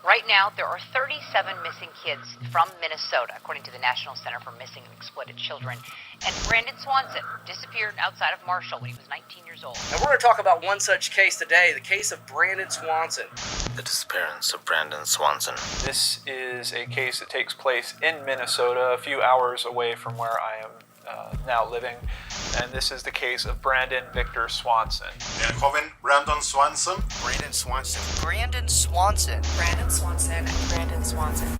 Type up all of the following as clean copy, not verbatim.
Right now, there are 37 missing kids from Minnesota, according to the National Center for Missing and Exploited Children. And Brandon Swanson disappeared outside of Marshall when he was 19 years old. And we're going to talk about one such case today, the case of Brandon Swanson. The disappearance of Brandon Swanson. This is a case that takes place in Minnesota, a few hours away from where I am now living. And this is the case of Brandon Victor Swanson. En joven Brandon Swanson. Brandon Swanson. Brandon Swanson. Brandon Swanson. Brandon Swanson.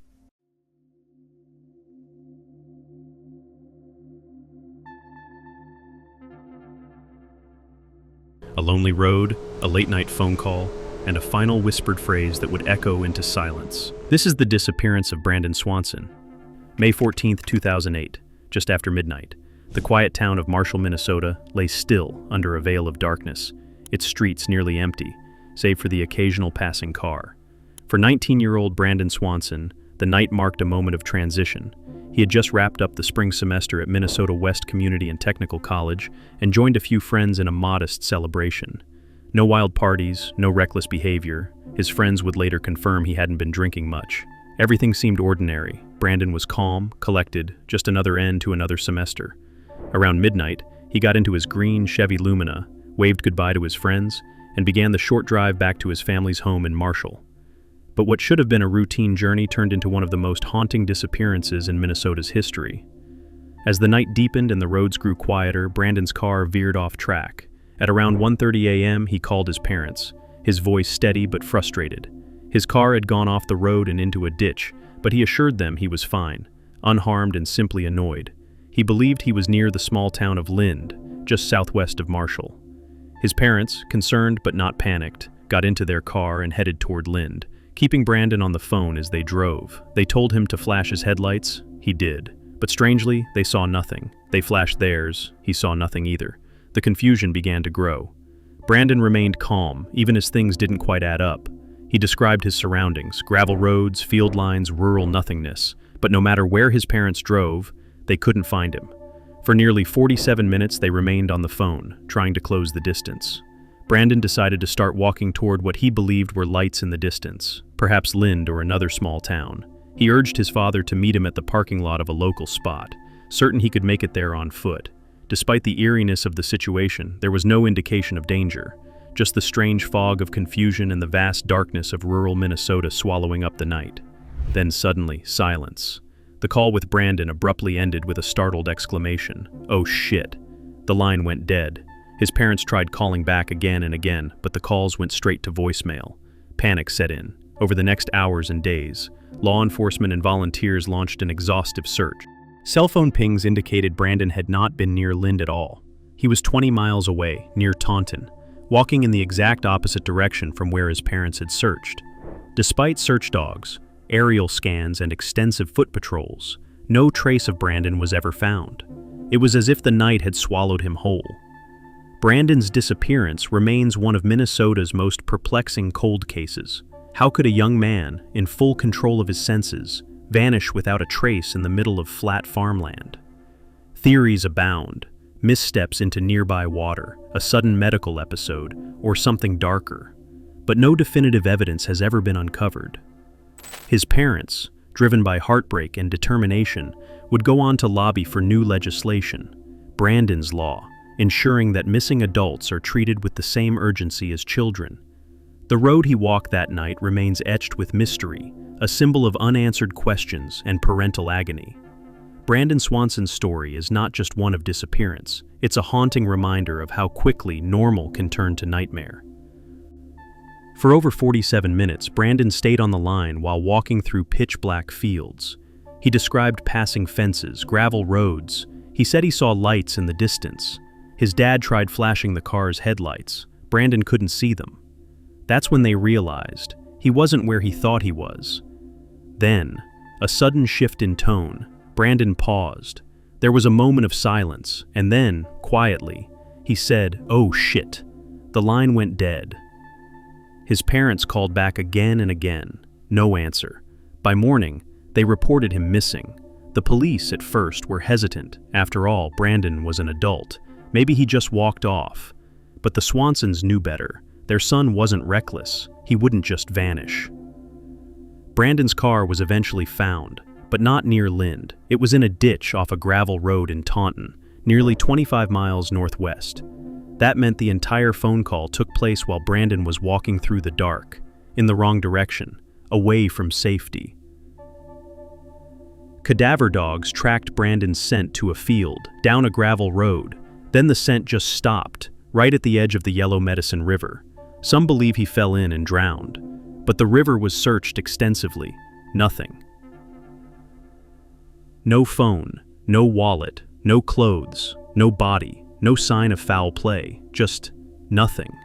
A lonely road, a late-night phone call, and a final whispered phrase that would echo into silence. This is the disappearance of Brandon Swanson. May 14th, 2008, just after midnight. The quiet town of Marshall, Minnesota, lay still under a veil of darkness, its streets nearly empty, save for the occasional passing car. For 19-year-old Brandon Swanson, the night marked a moment of transition. He had just wrapped up the spring semester at Minnesota West Community and Technical College and joined a few friends in a modest celebration. No wild parties, no reckless behavior. His friends would later confirm he hadn't been drinking much. Everything seemed ordinary. Brandon was calm, collected, just another end to another semester. Around midnight, he got into his green Chevy Lumina, waved goodbye to his friends, and began the short drive back to his family's home in Marshall. But what should have been a routine journey turned into one of the most haunting disappearances in Minnesota's history. As the night deepened and the roads grew quieter, Brandon's car veered off track. At around 1:30 a.m., he called his parents, his voice steady but frustrated. His car had gone off the road and into a ditch, but he assured them he was fine, unharmed and simply annoyed. He believed he was near the small town of Lind, just southwest of Marshall. His parents, concerned but not panicked, got into their car and headed toward Lind, keeping Brandon on the phone as they drove. They told him to flash his headlights. He did. But strangely, they saw nothing. They flashed theirs. He saw nothing either. The confusion began to grow. Brandon remained calm, even as things didn't quite add up. He described his surroundings, gravel roads, field lines, rural nothingness. But no matter where his parents drove, they couldn't find him. For nearly 47 minutes, they remained on the phone, trying to close the distance. Brandon decided to start walking toward what he believed were lights in the distance, perhaps Lind or another small town. He urged his father to meet him at the parking lot of a local spot, certain he could make it there on foot. Despite the eeriness of the situation, there was no indication of danger, just the strange fog of confusion and the vast darkness of rural Minnesota swallowing up the night. Then suddenly, silence. The call with Brandon abruptly ended with a startled exclamation. "Oh shit." The line went dead. His parents tried calling back again and again, but the calls went straight to voicemail. Panic set in. Over the next hours and days, law enforcement and volunteers launched an exhaustive search. Cell phone pings indicated Brandon had not been near Lind at all. He was 20 miles away, near Taunton, walking in the exact opposite direction from where his parents had searched. Despite search dogs, aerial scans, and extensive foot patrols, no trace of Brandon was ever found. It was as if the night had swallowed him whole. Brandon's disappearance remains one of Minnesota's most perplexing cold cases. How could a young man, in full control of his senses, vanish without a trace in the middle of flat farmland? Theories abound: missteps into nearby water, a sudden medical episode, or something darker. But no definitive evidence has ever been uncovered. His parents, driven by heartbreak and determination, would go on to lobby for new legislation, Brandon's Law, ensuring that missing adults are treated with the same urgency as children. The road he walked that night remains etched with mystery, a symbol of unanswered questions and parental agony. Brandon Swanson's story is not just one of disappearance, it's a haunting reminder of how quickly normal can turn to nightmare. For over 47 minutes, Brandon stayed on the line while walking through pitch-black fields. He described passing fences, gravel roads. He said he saw lights in the distance. His dad tried flashing the car's headlights. Brandon couldn't see them. That's when they realized he wasn't where he thought he was. Then, a sudden shift in tone. Brandon paused. There was a moment of silence, and then, quietly, he said, "Oh shit." The line went dead. His parents called back again and again. No answer. By morning, they reported him missing. The police, at first, were hesitant. After all, Brandon was an adult. Maybe he just walked off. But the Swansons knew better. Their son wasn't reckless. He wouldn't just vanish. Brandon's car was eventually found, but not near Lind. It was in a ditch off a gravel road in Taunton, nearly 25 miles northwest. That meant the entire phone call took place while Brandon was walking through the dark, in the wrong direction, away from safety. Cadaver dogs tracked Brandon's scent to a field, down a gravel road. Then the scent just stopped, right at the edge of the Yellow Medicine River. Some believe he fell in and drowned, but the river was searched extensively. Nothing. No phone, no wallet, no clothes, no body, no sign of foul play, just nothing.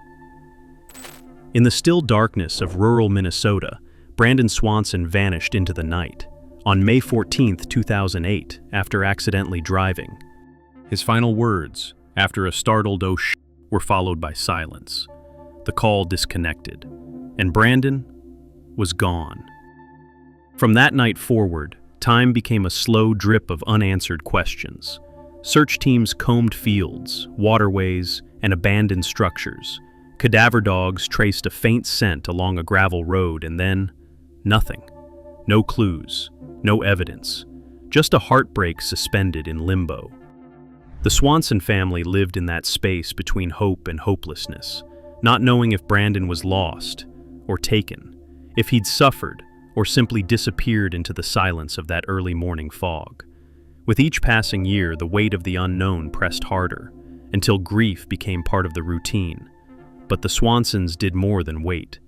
In the still darkness of rural Minnesota, Brandon Swanson vanished into the night. On May 14, 2008, after accidentally driving. His final words, after a startled "oh sh*," were followed by silence. The call disconnected, and Brandon was gone. From that night forward, time became a slow drip of unanswered questions. Search teams combed fields, waterways, and abandoned structures. Cadaver dogs traced a faint scent along a gravel road, and then nothing. No clues, no evidence, just a heartbreak suspended in limbo. The Swanson family lived in that space between hope and hopelessness, not knowing if Brandon was lost or taken, if he'd suffered or simply disappeared into the silence of that early morning fog. With each passing year, the weight of the unknown pressed harder, until grief became part of the routine. But the Swansons did more than wait.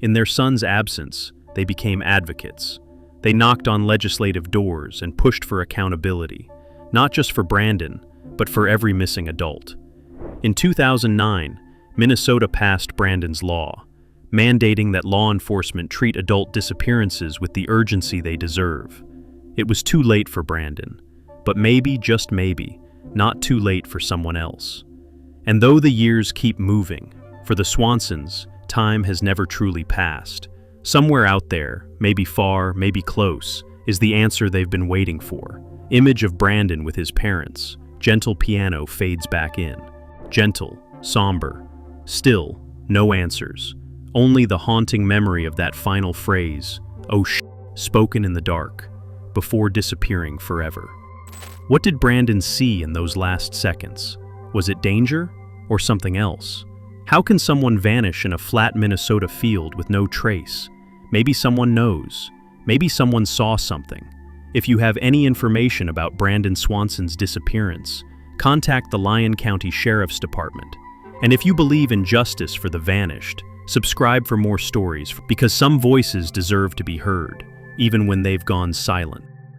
In their son's absence, they became advocates. They knocked on legislative doors and pushed for accountability, not just for Brandon, but for every missing adult. In 2009, Minnesota passed Brandon's law, mandating that law enforcement treat adult disappearances with the urgency they deserve. It was too late for Brandon, but maybe, just maybe, not too late for someone else. And though the years keep moving, for the Swansons, time has never truly passed. Somewhere out there, maybe far, maybe close, is the answer they've been waiting for. Image of Brandon with his parents. Gentle piano fades back in. Gentle, somber. Still, no answers. Only the haunting memory of that final phrase, "oh sh*," spoken in the dark, before disappearing forever. What did Brandon see in those last seconds? Was it danger or something else? How can someone vanish in a flat Minnesota field with no trace? Maybe someone knows. Maybe someone saw something. If you have any information about Brandon Swanson's disappearance, contact the Lyon County Sheriff's Department. And if you believe in justice for the vanished, subscribe for more stories, because some voices deserve to be heard, even when they've gone silent.